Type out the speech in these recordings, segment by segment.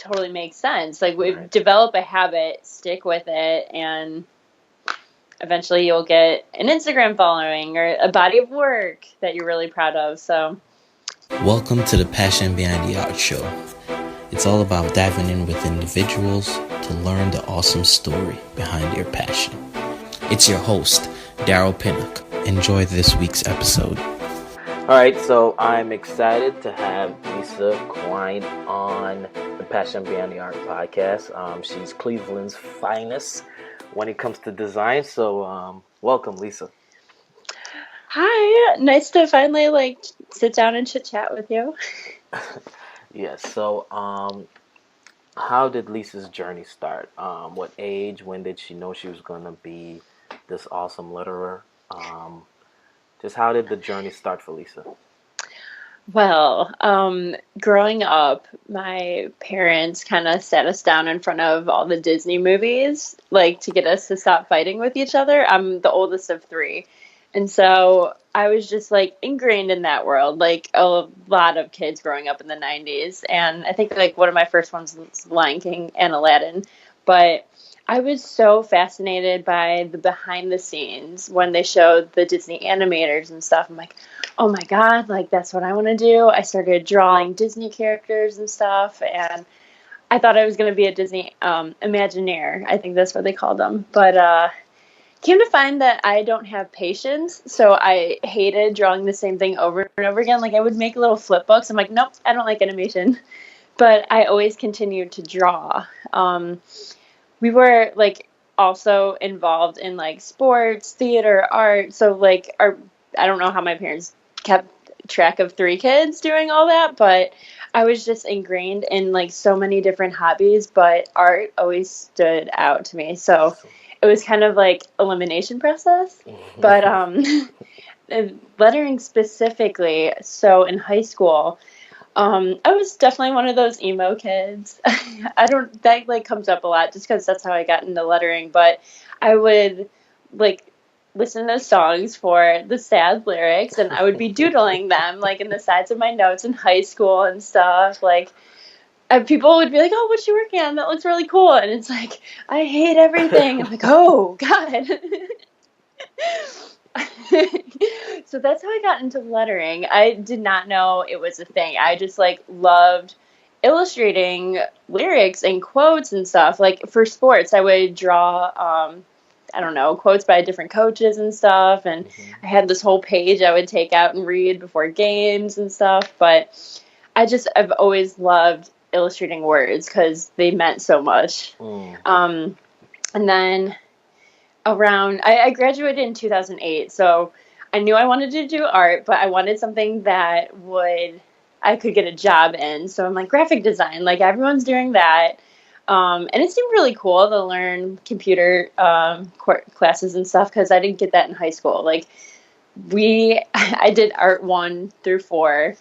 totally makes sense. Like, we develop a habit, stick with it, and eventually you'll get an Instagram following or a body of work that you're really proud of. So, welcome to the Passion Behind the Art Show. It's all about diving in with individuals to learn the awesome story behind your passion. It's your host, Daryl Pinnock. Enjoy this week's episode. All right, so I'm excited to have Lisa Quine on the Passion Behind the Art podcast. She's Cleveland's finest when it comes to design. So welcome, Lisa. Hi, nice to finally sit down and chit chat with you. Yes. So how did Lisa's journey start? What age? When did she know she was going to be this awesome letterer? Just how did the journey start for Lisa? Well, growing up, my parents kind of sat us down in front of all the Disney movies, to get us to stop fighting with each other. I'm the oldest of three. And so I was just ingrained in that world, like a lot of kids growing up in the 90s. And I think one of my first ones was Lion King and Aladdin. But I was so fascinated by the behind the scenes when they showed the Disney animators and stuff. I'm like, oh my God, that's what I want to do. I started drawing Disney characters and stuff. And I thought I was going to be a Disney Imagineer. I think that's what they called them. But came to find that I don't have patience. So I hated drawing the same thing over and over again. I would make little flip books. I'm like, nope, I don't like animation. But I always continued to draw. We were also involved in sports, theater, art. So I don't know how my parents kept track of three kids doing all that, but I was just ingrained in so many different hobbies, but art always stood out to me. So it was kind of elimination process. But lettering specifically, so in high school, I was definitely one of those emo kids. That comes up a lot just because that's how I got into lettering. But I would listen to songs for the sad lyrics, and I would be doodling them in the sides of my notes in high school and stuff. People would be like, "Oh, what's you working on? That looks really cool." And it's I hate everything. I'm like, "Oh God." So that's how I got into lettering. I did not know it was a thing. I just loved illustrating lyrics and quotes and stuff. For sports, I would draw quotes by different coaches and stuff, and I had this whole page I would take out and read before games and stuff. But I've always loved illustrating words because they meant so much. And then I graduated in 2008, so I knew I wanted to do art, but I wanted something that I could get a job in. So I'm like, graphic design, everyone's doing that. And it seemed really cool to learn computer classes and stuff because I didn't get that in high school. I did art 1 through 4,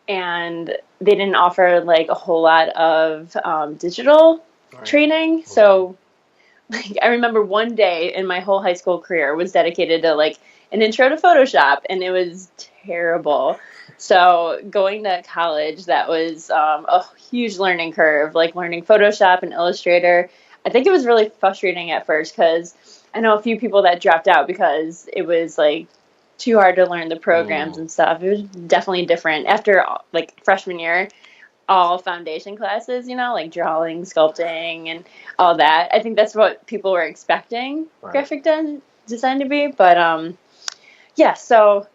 and they didn't offer a whole lot of digital training. So I remember one day in my whole high school career was dedicated to an intro to Photoshop, and it was terrible. So going to college, that was a huge learning curve, learning Photoshop and Illustrator. I think it was really frustrating at first because I know a few people that dropped out because it was too hard to learn the programs and stuff. It was definitely different after freshman year. All foundation classes, drawing, sculpting, and all that. I think that's what people were expecting graphic design to be. But so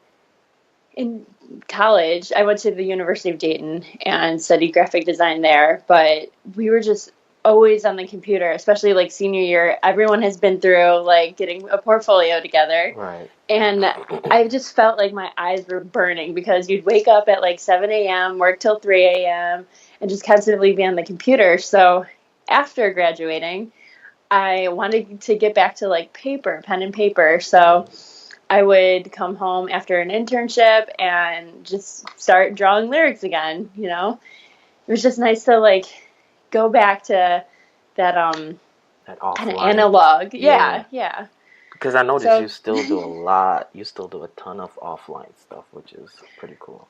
in college, I went to the University of Dayton and studied graphic design there. But we were just always on the computer, especially senior year. Everyone has been through getting a portfolio together. Right. And I just felt my eyes were burning because you'd wake up at 7 a.m., work till 3 a.m., and just constantly be on the computer. So after graduating, I wanted to get back to pen and paper. So I would come home after an internship and just start drawing lyrics again. It was just nice to go back to that that offline. kind of analog. Yeah. Because I noticed So you still do a lot. You still do a ton of offline stuff, which is pretty cool.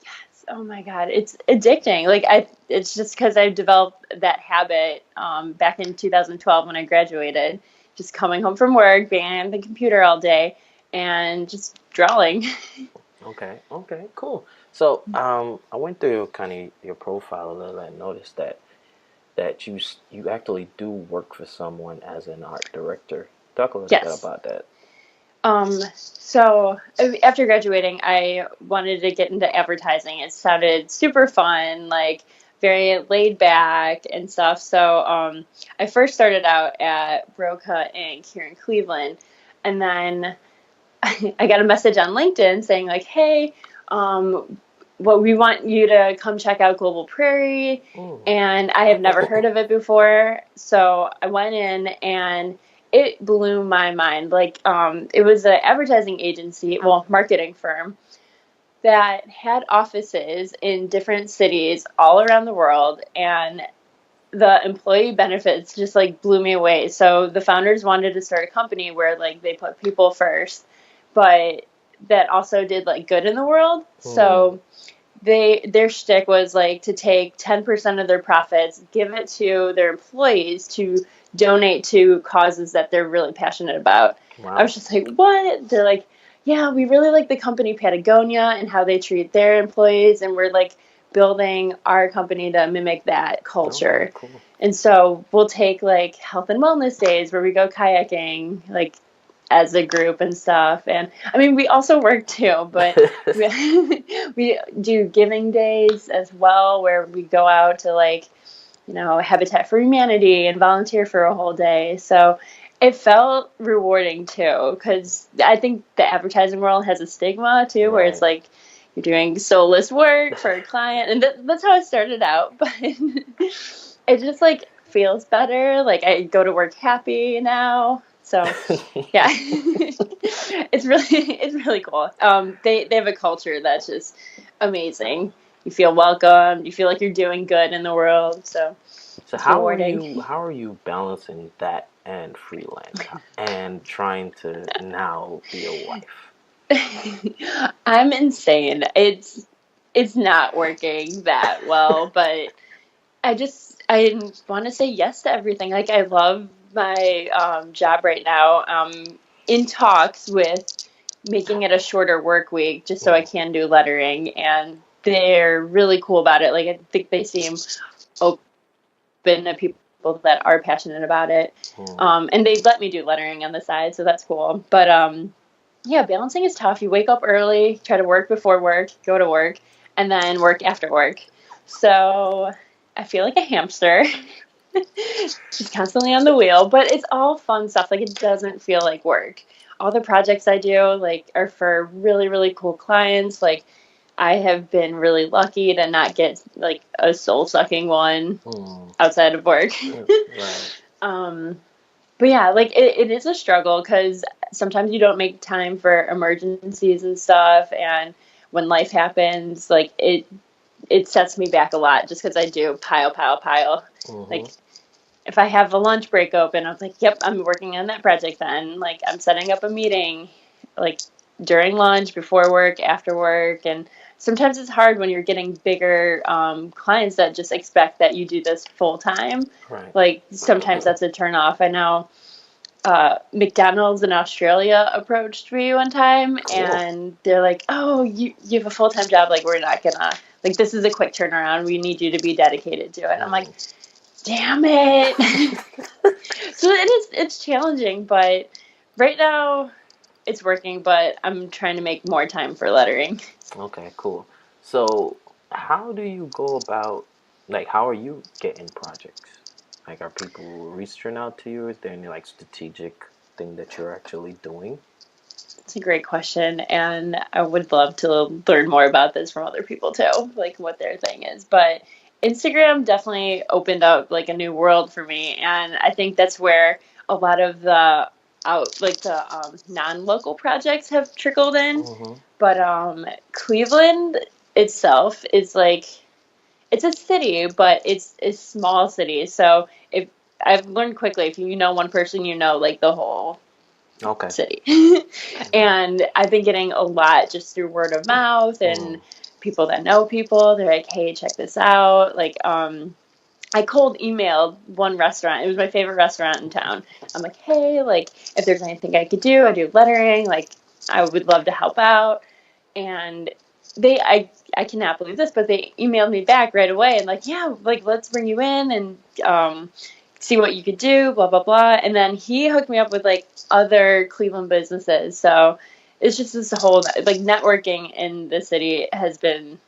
oh my God, it's addicting. It's just because I developed that habit back in 2012 when I graduated, just coming home from work, being on the computer all day, and just drawing. Okay, cool. So, I went through kind of your profile a little and noticed that you actually do work for someone as an art director. Talk a little bit Yes. about that. So after graduating, I wanted to get into advertising. It sounded super fun, like very laid back and stuff. So I first started out at Broca Inc. here in Cleveland, and then I got a message on LinkedIn saying like, "Hey, well, we want you to come check out Global Prairie," and I have never heard of it before. So I went in and it blew my mind. It was an advertising agency, well, marketing firm that had offices in different cities all around the world, and the employee benefits just like blew me away. So the founders wanted to start a company where like they put people first, but that also did like good in the world. So their shtick was like to take 10% of their profits, give it to their employees to donate to causes that they're really passionate about. Wow. I was just like, what? They're like, yeah, we really like the company Patagonia and how they treat their employees, and we're like building our company to mimic that culture. Cool. And so we'll take like health and wellness days where we go kayaking, like as a group and stuff. And I mean, we also work too, but we do giving days as well, where we go out to like, Habitat for Humanity and volunteer for a whole day. So it felt rewarding too, because I think the advertising world has a stigma too, where it's like you're doing soulless work for a client, and that's how it started out. But it just like feels better. Like I go to work happy now. So yeah, it's really cool. They have a culture that's just amazing. You feel welcome. You feel like you're doing good in the world. So how are you balancing that and freelance and trying to now be a wife? I'm insane. It's not working that well, but I want to say yes to everything. Like I love my job right now. In talks with making it a shorter work week just so I can do lettering, and they're really cool about it. Like I think they seem open to people that are passionate about it. And they let me do lettering on the side, so that's cool. But yeah, balancing is tough. You wake up early, try to work before work, go to work, and then work after work. So I feel like a hamster. Just constantly on the wheel, but it's all fun stuff. Like it doesn't feel like work. All the projects I do like are for really, really cool clients. Like I have been really lucky to not get like a soul sucking one outside of work. But yeah, like it is a struggle because sometimes you don't make time for emergencies and stuff, and when life happens, like it sets me back a lot just because I do pile. Like if I have a lunch break open, I'm like, yep, I'm working on that project then. Like I'm setting up a meeting like during lunch, before work, after work. And sometimes it's hard when you're getting bigger clients that just expect that you do this full time. Like sometimes that's a turn off. I know McDonald's in Australia approached me one time and they're like, oh, you have a full-time job. Like we're not gonna, like this is a quick turnaround. We need you to be dedicated to it. I'm like, damn it. So it's challenging, but right now it's working, but I'm trying to make more time for lettering. Okay, cool. So how do you go about, like, how are you getting projects? Like, are people reaching out to you? Is there any, like, strategic thing that you're actually doing? It's a great question, and I would love to learn more about this from other people, too, like, what their thing is. But Instagram definitely opened up, like, a new world for me, and I think that's where a lot of the non-local projects have trickled in. But Cleveland itself is, like, it's a city, but it's a small city. So if I've learned quickly, if you know one person, you know like the whole Okay. city. And I've been getting a lot just through word of mouth and people that know people. They're like, hey, check this out. Like, I cold emailed one restaurant. It was my favorite restaurant in town. I'm like, hey, like, if there's anything I could do, I do lettering. Like, I would love to help out. And I cannot believe this, but they emailed me back right away and like, yeah, like, let's bring you in and see what you could do, blah, blah, blah. And then he hooked me up with like other Cleveland businesses. So it's just this whole, like, networking in the city has been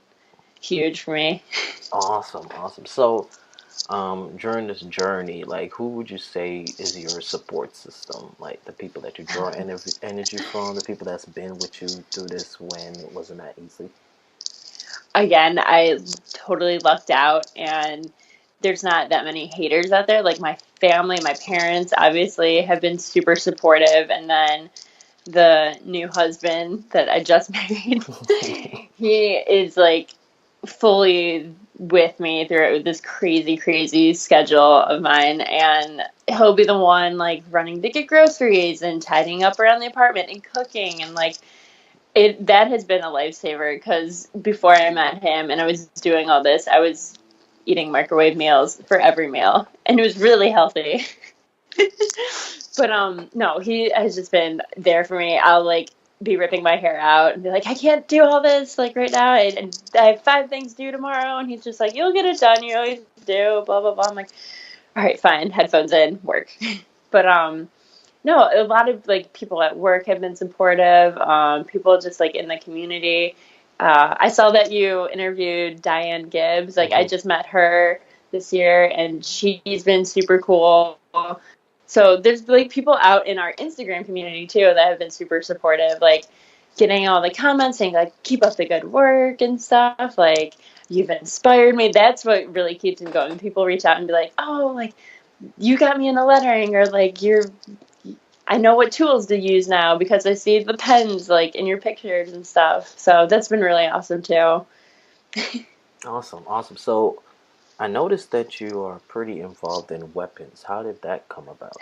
huge for me. Awesome, awesome. So, during this journey, like, who would you say is your support system? Like, the people that you draw energy from, the people that's been with you through this when it wasn't that easy. Again, I totally lucked out, and there's not that many haters out there. Like, my family, my parents obviously have been super supportive, and then the new husband that I just married, he is like fully with me through this crazy, crazy schedule of mine. And he'll be the one like running to get groceries and tidying up around the apartment and cooking. And like, that has been a lifesaver because before I met him and I was doing all this, I was eating microwave meals for every meal. And it was really healthy. But no, he has just been there for me. I'll like be ripping my hair out and be like, I can't do all this like right now. I have 5 things due tomorrow, and he's just like, you'll get it done. You always do. Blah blah blah. I'm like, all right, fine. Headphones in, work. But no, a lot of like people at work have been supportive. People just like in the community. I saw that you interviewed Diane Gibbs. Like, I just met her this year, and she's been super cool. So there's like people out in our Instagram community too that have been super supportive, like getting all the comments saying like, keep up the good work and stuff. Like, you've inspired me. That's what really keeps me going. People reach out and be like, oh, like, you got me into lettering, or like, I know what tools to use now because I see the pens like in your pictures and stuff. So that's been really awesome too. Awesome, awesome. So, I noticed that you are pretty involved in weapons. How did that come about?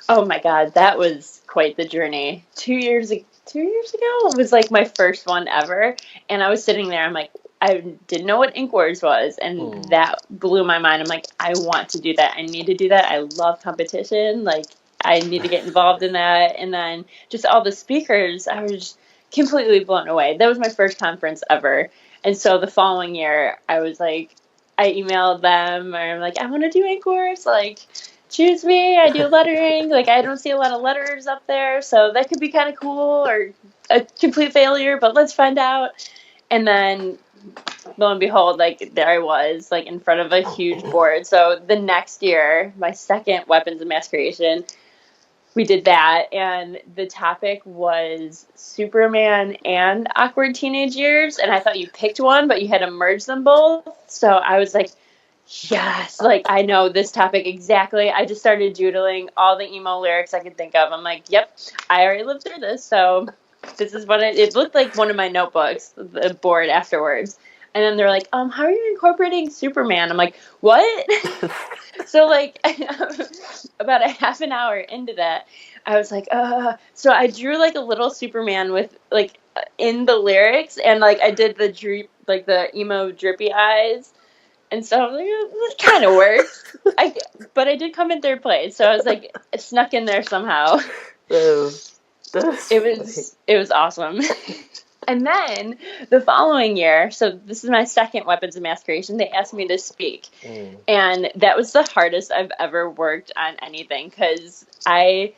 Oh my God, that was quite the journey. 2 years ago, it was like my first one ever, and I was sitting there. I'm like, I didn't know what ink wars was, and that blew my mind. I'm like, I want to do that. I need to do that. I love competition. Like, I need to get involved in that. And then just all the speakers, I was completely blown away. That was my first conference ever, and so the following year, I was like, I emailed them, or I'm like, I want to do ink wars. Like, choose me. I do lettering. Like, I don't see a lot of letterers up there, so that could be kind of cool or a complete failure, but let's find out. And then, lo and behold, like, there I was, like, in front of a huge board. So the next year, my second Weapons of Mass Creation, we did that, and the topic was Superman and awkward teenage years. And I thought you picked one, but you had to merge them both. So I was like, yes, like, I know this topic exactly. I just started doodling all the emo lyrics I could think of. I'm like, yep, I already lived through this, so this is what it looked like. One of my notebooks, the board afterwards. And then they're like, how are you incorporating Superman? I'm like, what? So, like, about a half an hour into that, I was like, so I drew, like, a little Superman with, like, in the lyrics, and, like, I did the drip, like, the emo drippy eyes, and so I'm like, it kind of works. But I did come in third place, so I was, like, snuck in there somehow. It was awesome. And then the following year, so this is my second Weapons of Mass Creation, they asked me to speak. And that was the hardest I've ever worked on anything, because I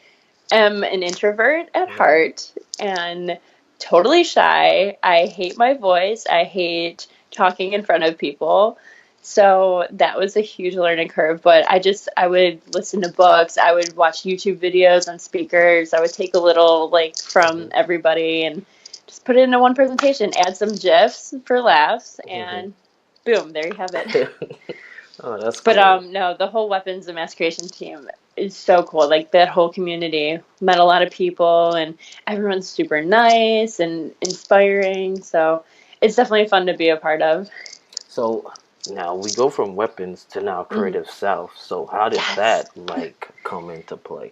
am an introvert at heart and totally shy. I hate my voice. I hate talking in front of people. So that was a huge learning curve. But I would listen to books. I would watch YouTube videos on speakers. I would take a little, like, from everybody and just put it into one presentation, add some GIFs for laughs, and boom, there you have it. Oh, that's cool. But no, the whole Weapons of Mass Creation team is so cool. Like, that whole community, met a lot of people, and everyone's super nice and inspiring. So it's definitely fun to be a part of. So now we go from weapons to now creative self. So how did that like come into play?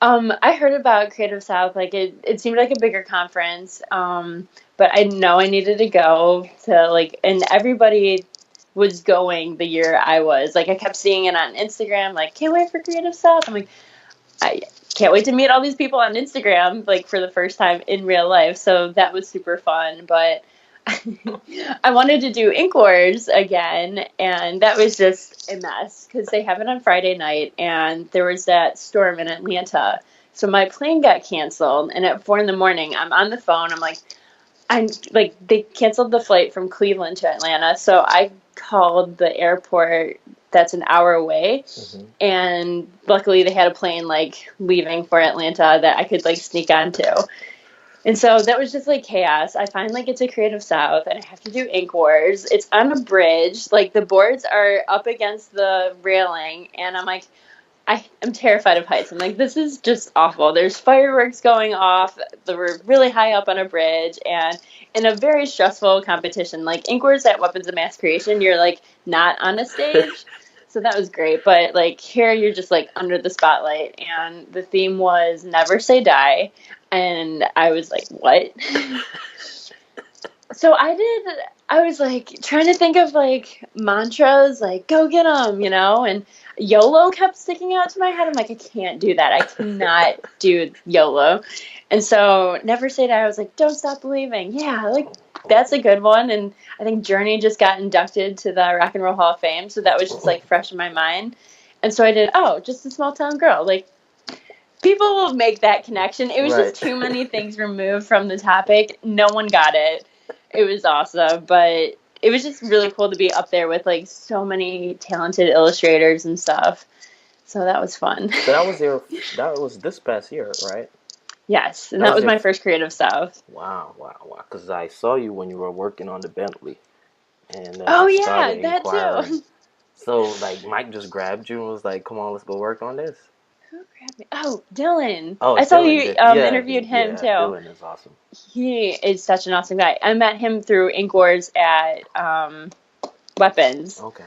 I heard about Creative South. Like it seemed like a bigger conference. But I know I needed to go to like, and everybody was going the year I was. Like I kept seeing it on Instagram. Like, can't wait for Creative South. I'm like, I can't wait to meet all these people on Instagram, like for the first time in real life. So that was super fun. But I wanted to do Ink Wars again, and that was just a mess because they have it on Friday night, and there was that storm in Atlanta. So my plane got canceled, and at 4 in the morning, I'm on the phone. I'm like, they canceled the flight from Cleveland to Atlanta, so I called the airport that's an hour away, and luckily they had a plane like leaving for Atlanta that I could like sneak onto. And so that was just like chaos. I finally get to Creative South and I have to do Ink Wars. It's on a bridge. Like the boards are up against the railing and I'm like, I'm terrified of heights. I'm like, this is just awful. There's fireworks going off. We're really high up on a bridge and in a very stressful competition. Like Ink Wars at Weapons of Mass Creation, you're like not on a stage. So that was great. But like here you're just like under the spotlight and the theme was Never Say Die. And I was like, what? So I was like trying to think of like mantras, like go get them, you know, and YOLO kept sticking out to my head. I'm like, I can't do that. I cannot do YOLO. And so Never Say Die, I was like, don't stop believing. Yeah, like that's a good one. And I think Journey just got inducted to the Rock and Roll Hall of Fame. So that was just like fresh in my mind. And so I did, just a small town girl. Like, people will make that connection. It was just too many things removed from the topic. No one got it. It was awesome, but it was just really cool to be up there with like so many talented illustrators and stuff. So that was fun. So that was this past year, right? Yes, and that was my first Creative South. Wow. Because I saw you when you were working on the Bentley. And that too. So like Mike just grabbed you and was like, come on, let's go work on this. Who grabbed me? Oh, Dylan. Oh, I saw Dylan you interviewed him too. Dylan is awesome. He is such an awesome guy. I met him through Ink Wars at Weapons. Okay.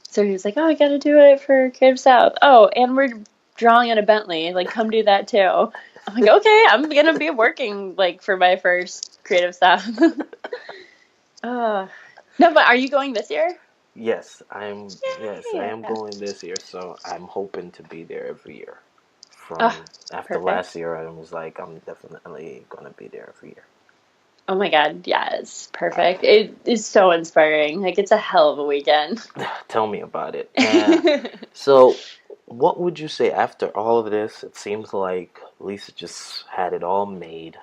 So he was like, I got to do it for Creative South. Oh, and we're drawing on a Bentley. Like, come do that too. I'm like, okay, I'm going to be working like for my first Creative South. No, but are you going this year? Yes, I am going this year, so I'm hoping to be there every year. After last year, I was like, I'm definitely going to be there every year. Oh my God, yes, perfect. It is so inspiring. Like, it's a hell of a weekend. Tell me about it. So, what would you say after all of this? It seems like Lisa just had it all made.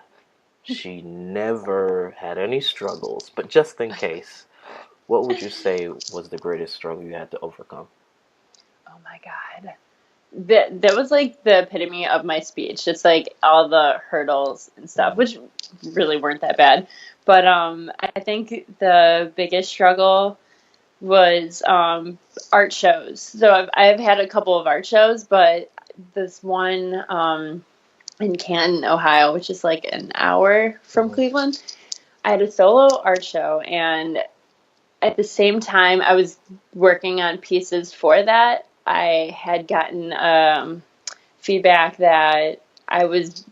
She never had any struggles, but just in case. What would you say was the greatest struggle you had to overcome? Oh my God. That was like the epitome of my speech. Just like all the hurdles and stuff, which really weren't that bad. But I think the biggest struggle was art shows. So I've had a couple of art shows, but this one in Canton, Ohio, which is like an hour from Cleveland, I had a solo art show, and at the same time I was working on pieces for that, I had gotten feedback that I was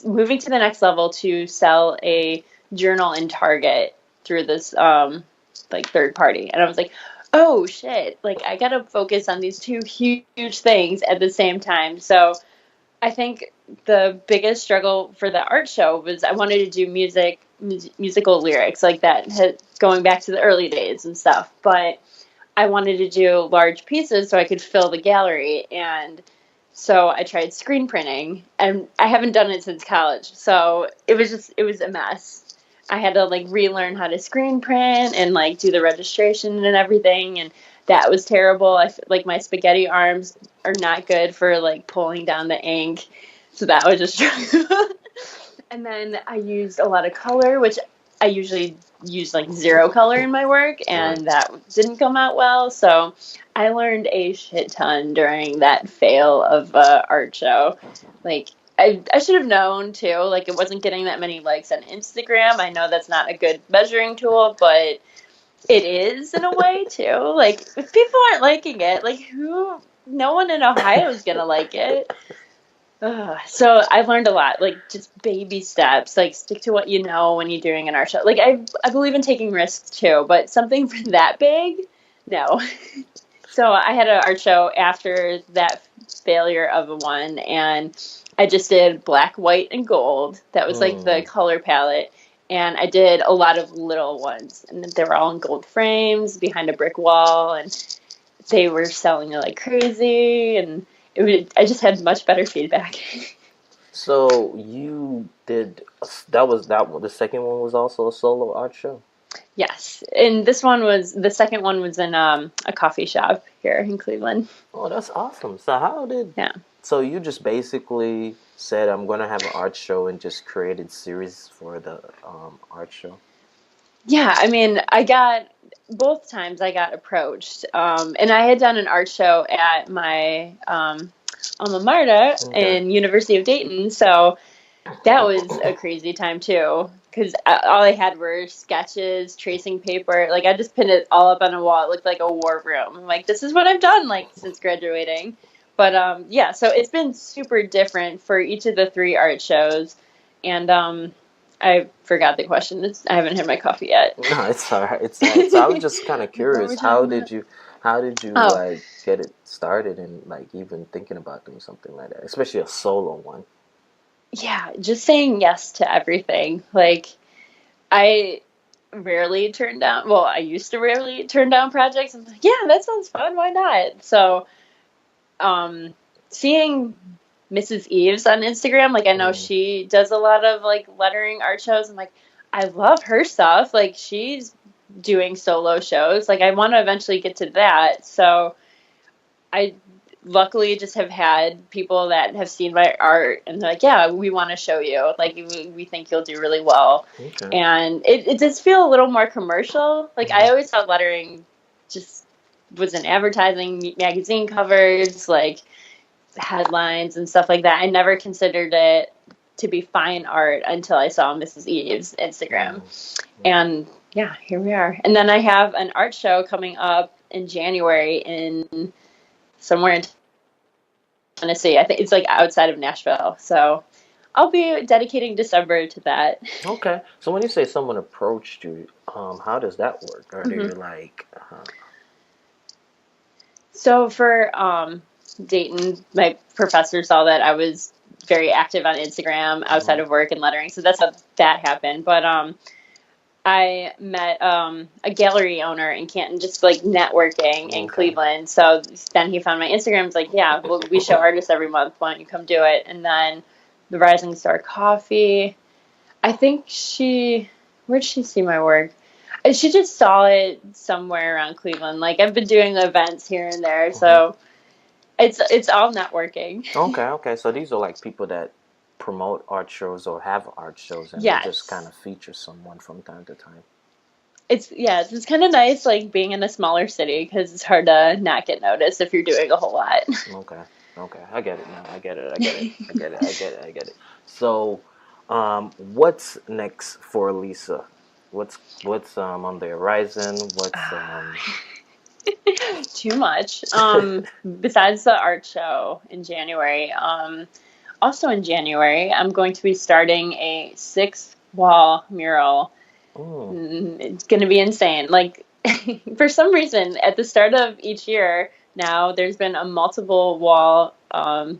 moving to the next level to sell a journal in Target through this like third party, and I was like, oh shit, like I gotta focus on these two huge things at the same time. So I think the biggest struggle for the art show was I wanted to do musical lyrics like that, going back to the early days and stuff. But I wanted to do large pieces so I could fill the gallery. And so I tried screen printing, and I haven't done it since college. So it was a mess. I had to like relearn how to screen print and like do the registration and everything. And that was terrible. Like my spaghetti arms are not good for like pulling down the ink. So that was just And then I used a lot of color, which I usually use like zero color in my work, and that didn't come out well. So I learned a shit ton during that fail of art show. Like I should have known too. Like it wasn't getting that many likes on Instagram. I know that's not a good measuring tool, but it is in a way too. Like if people aren't liking it, like no one in Ohio is gonna like it. So I've learned a lot, like just baby steps, like stick to what you know when you're doing an art show. Like I believe in taking risks too, but something that big, no. So I had an art show after that failure of a one, and I just did black, white, and gold. That was like the color palette. And I did a lot of little ones, and they were all in gold frames behind a brick wall, and they were selling like crazy, and I just had much better feedback. So you did the second one was also a solo art show? Yes, and the second one was in a coffee shop here in Cleveland. Oh, that's awesome. So how did Yeah. so you just basically said I'm gonna have an art show and just created series for the art show? Yeah, I mean, both times I got approached, and I had done an art show at my alma mater Okay. in University of Dayton, so that was a crazy time too, because all I had were sketches, tracing paper. Like I just pinned it all up on a wall. It looked like a war room. I'm like, this is what I've done like since graduating. But yeah, so it's been super different for each of the three art shows, and I forgot the question. I haven't had my coffee yet. No, it's all right. It's all right. So I was just kind of What were curious. we talking about? How did you Oh, like get it started and like even thinking about doing something like that, especially a solo one? yeah, just saying yes to everything. Like I rarely turn down. Well, I used to rarely turn down projects. I'm like, yeah, that sounds fun. Why not? So, seeing Mrs. Eves on Instagram, like I know Mm, she does a lot of like lettering art shows. I'm like, I love her stuff. Like she's doing solo shows. Like I want to eventually get to that. So I luckily just have had people that have seen my art and they're like, yeah, we want to show you. Like we think you'll do really well. okay. And it does feel a little more commercial. Like I Hmm. always thought lettering just was in advertising, magazine covers, like headlines and stuff like that. I never considered it to be fine art until I saw Mrs. Eve's Instagram. Mm, And yeah, here we are. And then I have an art show coming up in January in somewhere in Tennessee. I think it's like outside of Nashville. So I'll be dedicating December to that. okay. So when you say someone approached you, how does that work? Are they Hmm. like, So for Dayton, my professor saw that I was very active on Instagram outside mhm, of work and lettering. So that's how that happened. But I met a gallery owner in Canton, just like networking in okay, Cleveland. So then he found my Instagram. It's like, yeah, well, we show artists every month. Why don't you come do it? And then the Rising Star Coffee. I think where did she see my work? She just saw it somewhere around Cleveland. Like I've been doing events here and there, mhm. so it's all networking. Okay, okay. So these are like people that promote art shows or have art shows, and they just kind Yes. of feature someone from time to time. It's kind of nice like being in a smaller city because it's hard to not get noticed if you're doing a whole lot. Okay, okay. I get it now. I get it. I get it. I get it. I get it. I get it. So, what's next for Lisa? What's on the horizon? What's Too much. Besides the art show in January, also in January, I'm going to be starting a 6 wall mural. mm, It's going to be insane. Like, for some reason, at the start of each year now, there's been a multiple wall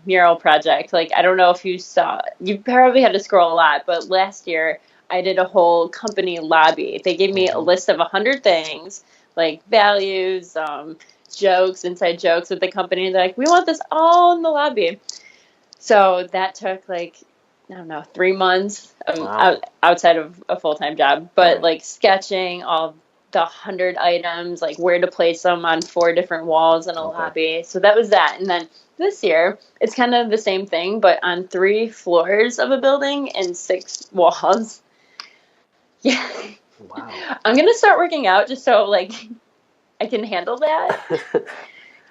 mural project. Like, I don't know if you saw, you probably had to scroll a lot, but last year I did a whole company lobby. They gave me a mm-hmm, list of 100 things, like values, jokes, inside jokes with the company. They're like, we want this all in the lobby. So that took like, I don't know, 3 months wow, outside of a full time job, but right, like sketching all the 100 items, like where to place them on 4 different walls in a okay, lobby. So that was that. And then this year, it's kind of the same thing, but on 3 floors of a building and 6 walls. Yeah. wow. I'm going to start working out just so like I can handle that.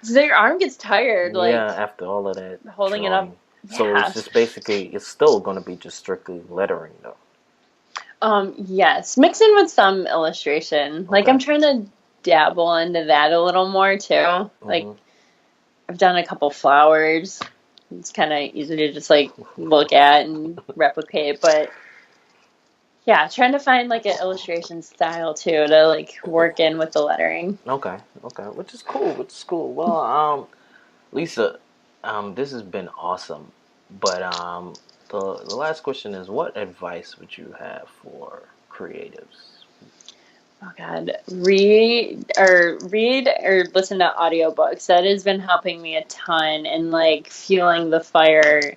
So your arm gets tired, Yeah, like after all of that holding it up. drawing, so it's Yeah. just basically it's still going to be just strictly lettering though. Yes, mix in with some illustration. Like Okay. I'm trying to dabble into that a little more too. Like Hmm. I've done a couple flowers It's kind of easy to just like look at and replicate, but yeah, trying to find like an illustration style too to like work in with the lettering. Okay, which is cool. Well, Lisa, this has been awesome. But the last question is, what advice would you have for creatives? Oh God, read or listen to audiobooks. That has been helping me a ton and like fueling the fire.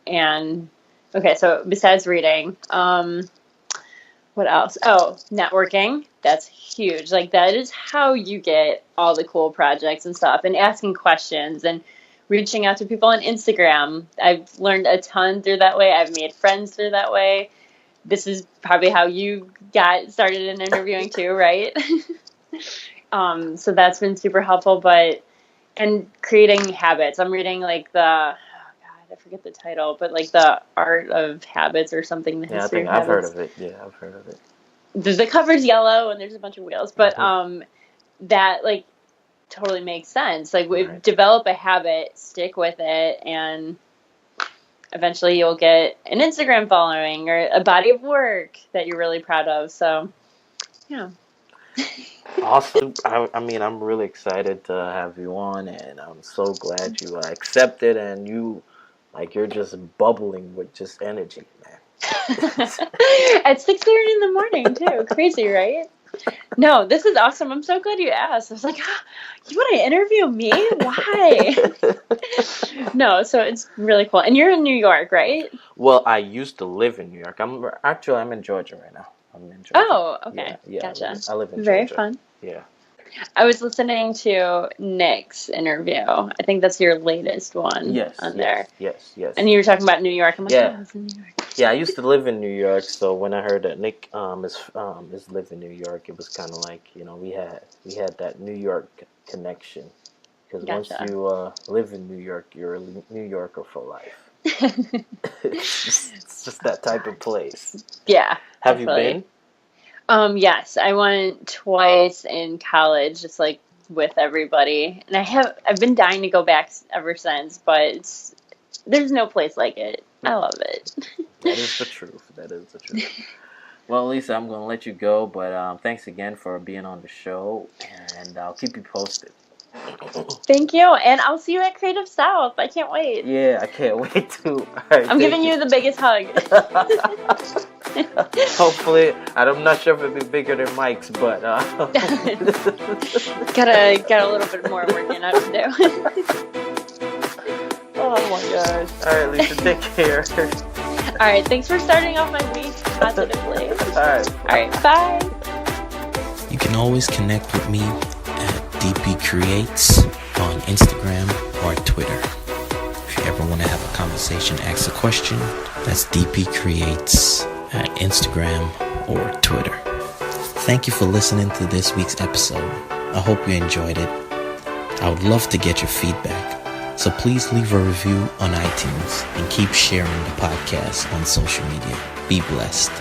And okay, so besides reading, what else? Oh, networking. That's huge. Like that is how you get all the cool projects and stuff, and asking questions and reaching out to people on Instagram. I've learned a ton through that way. I've made friends through that way. This is probably how you got started in interviewing too, right? So that's been super helpful, and creating habits. I'm reading like I forget the title, but like the art of habits or something. The history of I've heard habits. of it. Yeah, I've heard of it. The cover's yellow and there's a bunch of wheels, but that like totally makes sense. Like we develop a habit, stick with it, and eventually you'll get an Instagram following or a body of work that you're really proud of. So, yeah. Awesome. I mean, I'm really excited to have you on, and I'm so glad you accepted, and you're just bubbling with just energy, man. At 6:30 in the morning, too. Crazy, right? No, this is awesome. I'm so glad you asked. I was like, you want to interview me? Why? No, so it's really cool. And you're in New York, right? Well, I used to live in New York. I'm in Georgia right now. I'm in Georgia. Oh, okay. Yeah, Gotcha. I live in Very Georgia. fun. Yeah. I was listening to Nick's interview. I think that's your latest one. Yes. On there. Yes. And you were talking about New York. I'm like, yeah. I was in New York. Yeah, I used to live in New York, so when I heard that Nick is live in New York, it was kind of like, we had that New York connection, because once you live in New York, you're a New Yorker for life. It's just that type of place. Yeah. Have definitely. You been? Yes, I went twice in college, just like with everybody, and I've been dying to go back ever since, but there's no place like it. I love it. That is the truth. Well, Lisa, I'm going to let you go, but thanks again for being on the show, and I'll keep you posted. Thank you, and I'll see you at Creative South. I can't wait. Yeah, I can't wait too. Right, I'm giving you the biggest hug. Hopefully, I'm not sure if it'll be bigger than Mike's, but got a little bit more working out to do. Oh my gosh. All right, Lisa, take care. All right, thanks for starting off my week positively. All right, bye. You can always connect with me at DPCREATES on Instagram or Twitter. If you ever want to have a conversation, ask a question, that's DPCREATES at Instagram or Twitter. Thank you for listening to this week's episode. I hope you enjoyed it. I would love to get your feedback. So please leave a review on iTunes and keep sharing the podcast on social media. Be blessed.